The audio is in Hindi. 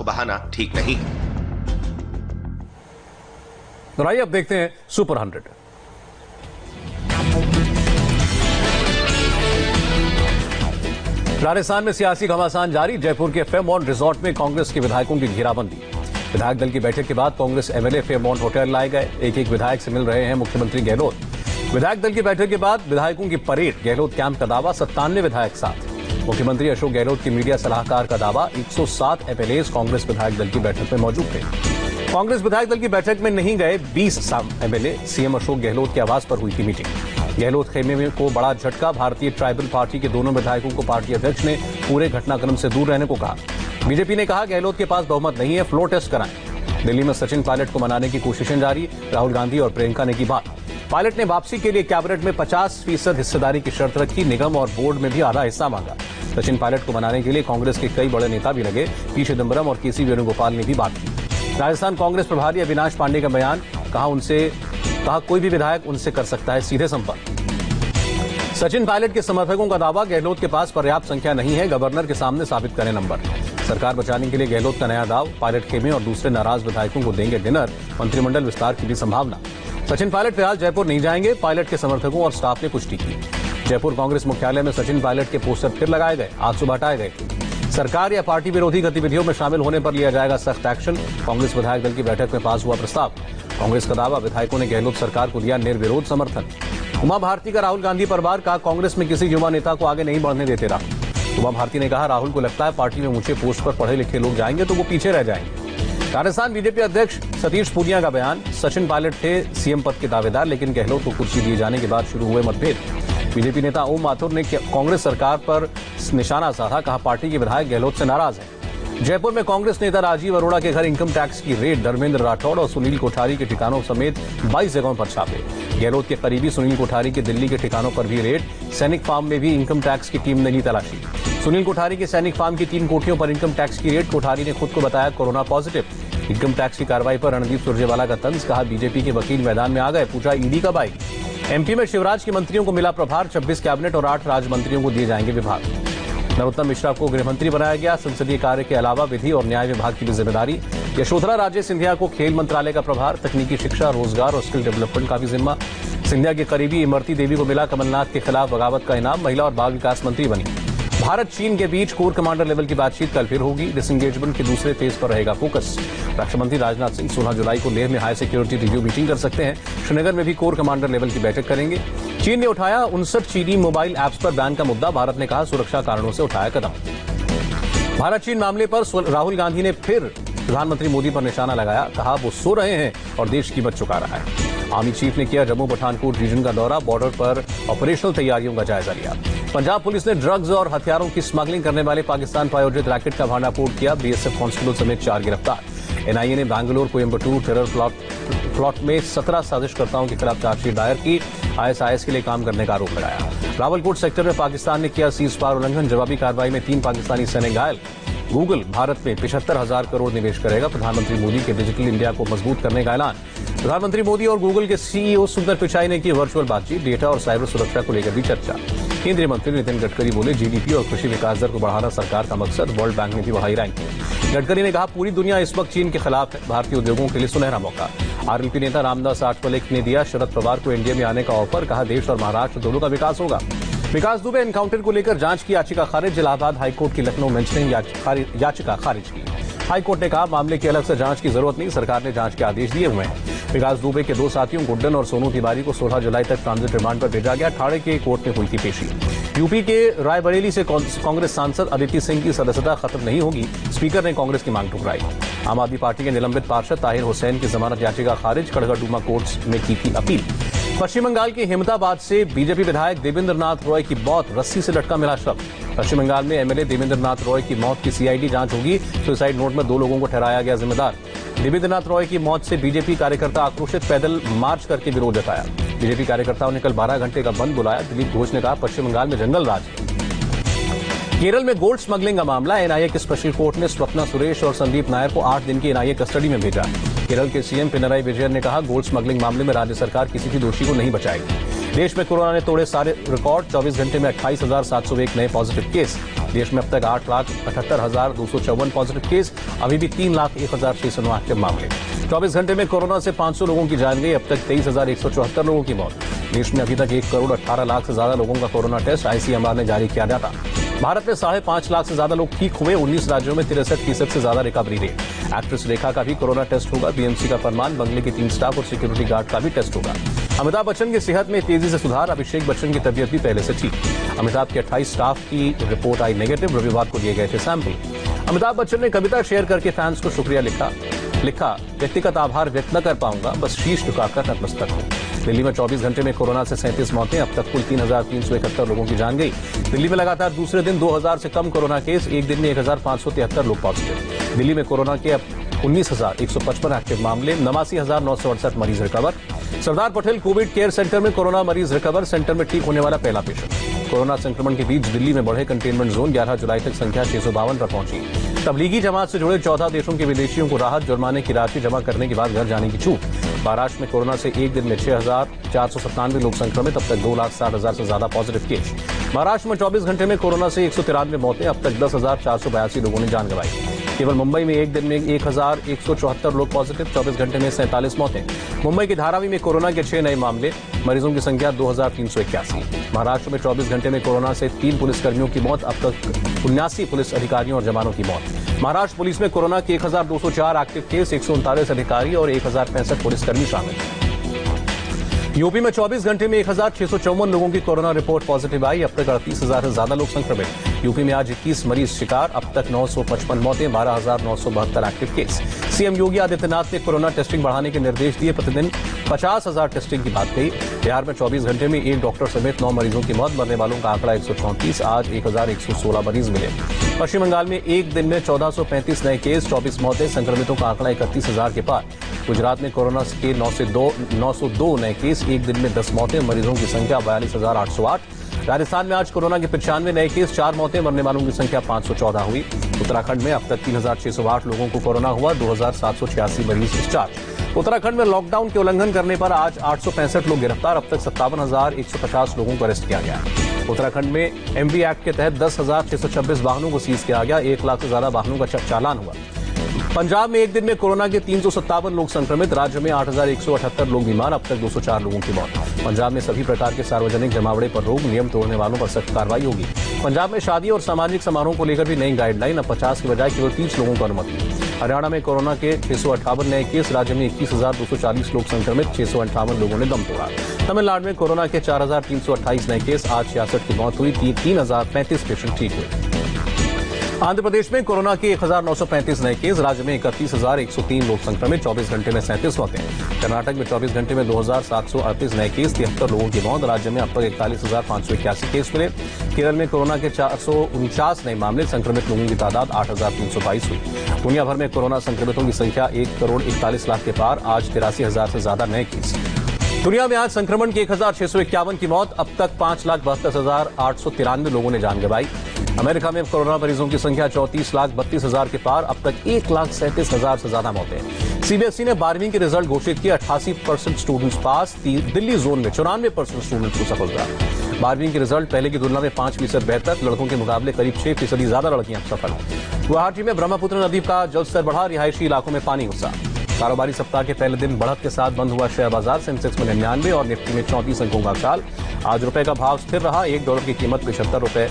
बहाना ठीक नहीं है। तो आइए अब देखते हैं सुपर 100। राजस्थान में सियासी घमासान जारी। जयपुर के फेयरमाउंट रिजॉर्ट में कांग्रेस के विधायकों की घेराबंदी। विधायक दल की बैठक के बाद कांग्रेस एमएलए फेयरमाउंट होटल लाए गए। एक एक विधायक से मिल रहे हैं मुख्यमंत्री गहलोत। विधायक दल की बैठक के बाद विधायकों की परेड। गहलोत कैंप का दावा, 97 विधायक साथ। मुख्यमंत्री अशोक गहलोत के मीडिया सलाहकार का दावा, 107 एमएलए कांग्रेस विधायक दल की बैठक में मौजूद थे। कांग्रेस विधायक दल की बैठक में नहीं गए 20 एमएलए। सीएम अशोक गहलोत के आवास पर हुई थी मीटिंग। गहलोत खेमे को बड़ा झटका। भारतीय ट्राइबल पार्टी के दोनों विधायकों को पार्टी अध्यक्ष ने पूरे घटनाक्रम से दूर रहने को कहा। बीजेपी ने कहा गहलोत के पास बहुमत नहीं है, फ्लोर टेस्ट कराएं। दिल्ली में सचिन पायलट को मनाने की कोशिशें जारी। राहुल गांधी और प्रियंका ने की बात। पायलट ने वापसी के लिए कैबिनेट में 50% हिस्सेदारी की शर्त रखी। निगम और बोर्ड में भी आधा हिस्सा मांगा। सचिन पायलट को मनाने के लिए कांग्रेस के कई बड़े नेता भी लगे। पी चिदंबरम और केसी वेणुगोपाल ने भी बात की। राजस्थान कांग्रेस प्रभारी अविनाश पांडे का बयान। कहा कोई भी विधायक उनसे कर सकता है सीधे संपर्क। सचिन पायलट के समर्थकों का दावा, गहलोत के पास पर्याप्त संख्या नहीं है, गवर्नर के सामने साबित करें नंबर। सरकार बचाने के लिए गहलोत का नया दाव। पायलट खेमे और दूसरे नाराज विधायकों को देंगे डिनर। मंत्रिमंडल विस्तार की भी संभावना। सचिन पायलट फिलहाल जयपुर नहीं जाएंगे, पायलट के समर्थकों और स्टाफ ने पुष्टि की। जयपुर कांग्रेस मुख्यालय में सचिन पायलट के पोस्टर फिर लगाए गए। आज सुबह हटाए गए थे। सरकार या पार्टी विरोधी गतिविधियों में शामिल होने पर लिया जाएगा सख्त एक्शन। कांग्रेस विधायक दल की बैठक में पास हुआ प्रस्ताव। कांग्रेस का दावा, विधायकों ने गहलोत सरकार को दिया निर्विरोध समर्थन। उमा भारती का राहुल गांधी पर वार। कहा कांग्रेस में किसी युवा नेता को आगे नहीं बढ़ने देते राहुल। उमा भारती ने कहा राहुल को लगता है पार्टी में ऊंचे पोस्ट पर पढ़े लिखे लोग जाएंगे तो वो पीछे रह जाएंगे। राजस्थान बीजेपी अध्यक्ष सतीश पूनिया का बयान। सचिन पायलट थे सीएम पद के दावेदार, लेकिन गहलोत को कुर्सी दिए जाने के बाद शुरू हुए मतभेद। बीजेपी नेता ओम माथुर ने कांग्रेस सरकार पर निशाना साधा। कहा पार्टी के विधायक गहलोत से नाराज हैं। जयपुर में कांग्रेस नेता राजीव अरोड़ा के घर इनकम टैक्स की रेड। धर्मेंद्र राठौड़ और सुनील कोठारी के ठिकानों समेत 22 जगहों पर छापे। गहलोत के करीबी सुनील कोठारी के दिल्ली के ठिकानों पर भी रेड। सैनिक फार्म में भी इनकम टैक्स की टीम ने ली तलाशी। सुनील कोठारी के सैनिक फार्म की 3 कोठियों पर इनकम टैक्स की रेड। कोठारी ने खुद को बताया कोरोना पॉजिटिव। इनकम टैक्स की कार्रवाई पर रणदीप सुरजेवाला का तंज। कहा बीजेपी के वकील मैदान में आ गए। पूछा ईडी कब आएगी। एमपी में शिवराज के मंत्रियों को मिला प्रभार। 26 कैबिनेट और 8 राज्य मंत्रियों को दिए जाएंगे विभाग। नरोत्तम मिश्रा को गृहमंत्री बनाया गया। संसदीय कार्य के अलावा विधि और न्याय विभाग की भी जिम्मेदारी। यशोधरा राजे सिंधिया को खेल मंत्रालय का प्रभार। तकनीकी शिक्षा, रोजगार और स्किल डेवलपमेंट का भी जिम्मा। सिंधिया के करीबी इमरती देवी को मिला कमलनाथ के खिलाफ बगावत का इनाम। महिला और बाल विकास मंत्री बनी। भारत चीन के बीच कोर कमांडर लेवल की बातचीत कल फिर होगी। डिसएंगेजमेंट के दूसरे फेज पर रहेगा फोकस। रक्षा मंत्री राजनाथ सिंह 16 जुलाई को लेह में हाई सिक्योरिटी रिव्यू मीटिंग कर सकते हैं। श्रीनगर में भी कोर कमांडर लेवल की बैठक करेंगे। चीन ने उठाया 59 चीनी मोबाइल ऐप्स पर बैन का मुद्दा। भारत ने कहा सुरक्षा कारणों से उठाया कदम। भारत चीन मामले पर राहुल गांधी ने फिर प्रधानमंत्री मोदी पर निशाना लगाया। कहा वो सो रहे हैं और देश कीमत चुका रहा है। आर्मी चीफ ने किया जम्मू पठानकोट रीजन का दौरा। बॉर्डर पर ऑपरेशनल तैयारियों का जायजा लिया। पंजाब पुलिस ने ड्रग्स और हथियारों की स्मगलिंग करने वाले पाकिस्तान प्रायोजित रैकेट का भांडाफोड़ किया। बीएसएफ कांस्टेबल समेत 4 गिरफ्तार। एनआईए ने बैंगलोर कोयम्बटूर टेरर प्लॉट में 17 साजिशकर्ताओं के खिलाफ चार्जशीट दायर की। आईएसआईएस के लिए काम करने का आरोप लगाया। रावलकोट सेक्टर में पाकिस्तान ने किया सीज फायर उल्लंघन। जवाबी कार्रवाई में 3 पाकिस्तानी सैनिक घायल। गूगल भारत में 75,000 करोड़ निवेश करेगा। प्रधानमंत्री मोदी के डिजिटल इंडिया को मजबूत करने का ऐलान। प्रधानमंत्री मोदी और गूगल के सीईओ सुंदर पिचाई ने की वर्चुअल बातचीत। डेटा और साइबर सुरक्षा को लेकर भी चर्चा। केंद्रीय मंत्री नितिन गडकरी बोले जीडीपी और कृषि विकास दर को बढ़ाना सरकार का मकसद। वर्ल्ड बैंक ने भी बढ़ाई रैंकिंग। गडकरी ने कहा पूरी दुनिया इस वक्त चीन के खिलाफ है। भारतीय उद्योगों के लिए सुनहरा मौका। आरएलपी नेता रामदास आठवले ने दिया शरद पवार को एनडीए में आने का ऑफर। कहा देश और महाराष्ट्र दोनों का विकास होगा। विकास दुबे एनकाउंटर को लेकर जांच की याचिका खारिज। इलाहाबाद हाईकोर्ट की लखनऊ बेंच ने याचिका खारिज की। हाईकोर्ट ने कहा मामले की अलग से जांच की जरूरत नहीं, सरकार ने जांच के आदेश दिए हुए हैं। विकास दुबे के 2 साथियों गुड्डन और सोनू तिवारी को 16 जुलाई तक ट्रांजिट रिमांड पर भेजा गया। ठाणे के कोर्ट में हुई थी पेशी। यूपी के रायबरेली से कांग्रेस सांसद अदिति सिंह की सदस्यता खत्म नहीं होगी। स्पीकर ने कांग्रेस की मांग ठुकराई। आम आदमी पार्टी के निलंबित पार्षद ताहिर हुसैन की जमानत याचिका खारिज। कड़गड़डूमा कोर्ट में की थी अपील। पश्चिम बंगाल के अहमदाबाद से बीजेपी विधायक देवेंद्र नाथ रॉय की मौत। रस्सी से लटका मिला शव। पश्चिम बंगाल में एमएलए देवेंद्र नाथ रॉय की मौत की सीआईडी जांच होगी। सुसाइड नोट में 2 लोगों को ठहराया गया जिम्मेदार। देवेंद्र नाथ रॉय की मौत से बीजेपी कार्यकर्ता आक्रोशित, पैदल मार्च करके विरोध जताया। बीजेपी कार्यकर्ताओं ने कल 12 घंटे का बंद बुलाया। दिलीप घोष ने कहा पश्चिम बंगाल में जंगल राज है। केरल में गोल्ड स्मगलिंग का मामला। एनआईए के स्पेशल कोर्ट ने स्वप्ना सुरेश और संदीप नायर को 8 दिन की एनआईए कस्टडी में भेजा। केरल के सीएम पिनराई विजयन ने कहा गोल्ड स्मगलिंग मामले में राज्य सरकार किसी भी दोषी को नहीं बचाएगी। देश में कोरोना ने तोड़े सारे रिकॉर्ड। 24 घंटे में 28,701 नए पॉजिटिव केस। देश में अब तक 8,78,254 पॉजिटिव केस, अभी भी 3,01,609 एक्टिव मामले। 24 घंटे में कोरोना से 500 लोगों की जान गई, अब तक 23,174 लोगों की मौत। देश में अभी तक 1,18,00,000 से ज्यादा लोगों का कोरोना टेस्ट आईसीएमआर ने जारी किया डाटा। भारत में 5.5 लाख से ज्यादा लोग ठीक हुए, 19 राज्यों में 63% से ज्यादा रिकवरी रेट। एक्ट्रेस रेखा का भी कोरोना टेस्ट होगा, बीएमसी का फरमान, बंगले के 3 स्टाफ और सिक्योरिटी गार्ड का भी टेस्ट होगा। अमिताभ बच्चन की सेहत में तेजी से सुधार, अभिषेक बच्चन की तबीयत भी पहले से ठीक। अमिताभ के 28 स्टाफ की रिपोर्ट आई नेगेटिव, रविवार को लिए गए थे सैंपल। अमिताभ बच्चन ने कविता शेयर करके फैंस को शुक्रिया लिखा, व्यक्तिगत आभार व्यक्त न कर पाऊंगा, बस शीश झुकाकर नतमस्तक हूं। दिल्ली में 24 घंटे में कोरोना से 37 मौतें, अब तक कुल 3,371 लोगों की जान गई। दिल्ली में लगातार दूसरे दिन 2,000 से कम कोरोना केस, एक दिन में 1,573 लोग पॉजिटिव। दिल्ली में कोरोना के अब 19,155 एक्टिव मामले, 89,968 मरीज recover. Sardar Patel Covid care centre में कोरोना मरीज रिकवर, सेंटर में ठीक होने वाला पहला पेशेंट। कोरोना संक्रमण के बीच दिल्ली में बढ़े कंटेनमेंट जोन, 11 जुलाई तक संख्या 652 पर पहुंची। तबलीगी जमात से जुड़े 14 देशों के विदेशियों को राहत, जुर्माने की राशि जमा करने के बाद घर जाने की छूट। महाराष्ट्र में कोरोना से एक दिन में 6,497 लोग संक्रमित, अब तक 2,60,000 से ज्यादा पॉजिटिव केस। महाराष्ट्र में 24 घंटे में कोरोना से 193 मौतें, अब तक 10,482 लोगों ने जान गंवाई। केवल मुंबई में एक दिन में 1,174 लोग पॉजिटिव, 24 घंटे में 47 मौतें। मुंबई के धारावी में कोरोना के 6 नए मामले, मरीजों की संख्या 2,381। महाराष्ट्र में 24 घंटे में कोरोना से 3 पुलिसकर्मियों की मौत, अब तक 79 पुलिस अधिकारियों और जवानों की मौत। महाराष्ट्र पुलिस में कोरोना के 1,204 एक्टिव केस, 139 अधिकारी और 1,065 पुलिसकर्मी शामिल। यूपी में 24 घंटे में 1,654 लोगों की कोरोना रिपोर्ट पॉजिटिव आई, अब तक 38,000 से ज्यादा लोग संक्रमित। यूपी में आज 21 मरीज शिकार, अब तक 955 मौतें, 12,972 active case. CM Yogi Adityanath ने कोरोना टेस्टिंग बढ़ाने के निर्देश दिए, प्रतिदिन 50,000 टेस्टिंग की बात कही। बिहार में 24 घंटे में एक डॉक्टर समेत 9 मरीजों की मौत, मरने वालों का आंकड़ा 134, आज 1,116 मरीज मिले। पश्चिम बंगाल में एक दिन में 1,435 नए केस, 24 मौतें, संक्रमितों का आंकड़ा 31,000 के पार। गुजरात में कोरोना के 902 नए केस, एक दिन में 10 मौतें, मरीजों की संख्या 42,808। राजस्थान में आज कोरोना के 95 नए केस, 4 मौतें, मरने वालों की संख्या 514 हुई। उत्तराखंड में अब तक 3,608 लोगों को कोरोना हुआ, 2,786 मरीज डिस्चार्ज। उत्तराखंड में लॉकडाउन के उल्लंघन करने पर आज 865 लोग गिरफ्तार, अब तक 57,150 लोगों को अरेस्ट किया गया। उत्तराखंड में एमवी एक्ट के तहत 10,626 वाहनों को सीज किया गया, 1 लाख से ज्यादा वाहनों का चालान हुआ। पंजाब में एक दिन में कोरोना के 357 लोग संक्रमित, राज्य में 8,178 लोग बीमार, अब तक 204 लोगों की मौत। पंजाब में सभी प्रकार के सार्वजनिक जमावड़े पर रोक, नियम तोड़ने वालों पर सख्त कार्रवाई होगी। पंजाब में शादी और सामाजिक समारोह को लेकर भी नई गाइडलाइन, अब 50 की बजाय केवल 30 लोगों को अनुमति। हरियाणा में कोरोना के 658 नए केस, राज्य में 21,240 लोग संक्रमित, 658 लोगों ने दम तोड़ा। तमिलनाडु में कोरोना के 4,328 नए केस, आज 66 की मौत हुई, 3,035 पेशेंट ठीक हुए। आंध्र प्रदेश में कोरोना के 1,935 नए केस, राज्य में 31,103 लोग संक्रमित, 24 घंटे में 37 मौतें। कर्नाटक में 24 घंटे में 2,738 नए केस, 73 लोगों की मौत, राज्य में अब तक 41,581 केस मिले। केरल में कोरोना के 449 नए मामले, संक्रमित लोगों की तादाद 8,322 हुई। दुनिया भर में कोरोना संक्रमितों की संख्या 1,41,00,000 के पार, आज 83,000 से ज्यादा नए केस। दुनिया में आज संक्रमण के 1,651 की मौत, अब तक 5,72,893 लोगों ने जान गंवाई। अमेरिका में कोरोना मरीजों की संख्या 34,32,000 के पार, अब तक 1,37,000 से ज्यादा मौतें। सीबीएसई ने 12वीं के रिजल्ट घोषित किए, 88% स्टूडेंट्स पास, दिल्ली जोन में 94% स्टूडेंट्स को सफलता। 12वीं के रिजल्ट पहले की तुलना में 5% बेहतर, लड़कों के मुकाबले करीब 6% ज्यादा लड़कियां सफल। गुवाहाटी में ब्रह्मपुत्र नदी का जलस्तर बढ़ा, रिहायशी इलाकों में पानी घुसा। कारोबारी सप्ताह के पहले दिन बढ़त के साथ बंद हुआ शेयर बाजार, सेंसेक्स में 99 और निफ्टी में 34 अंकों का उछाल। आज रुपए का भाव स्थिर रहा, $1 की कीमत 75 रुपए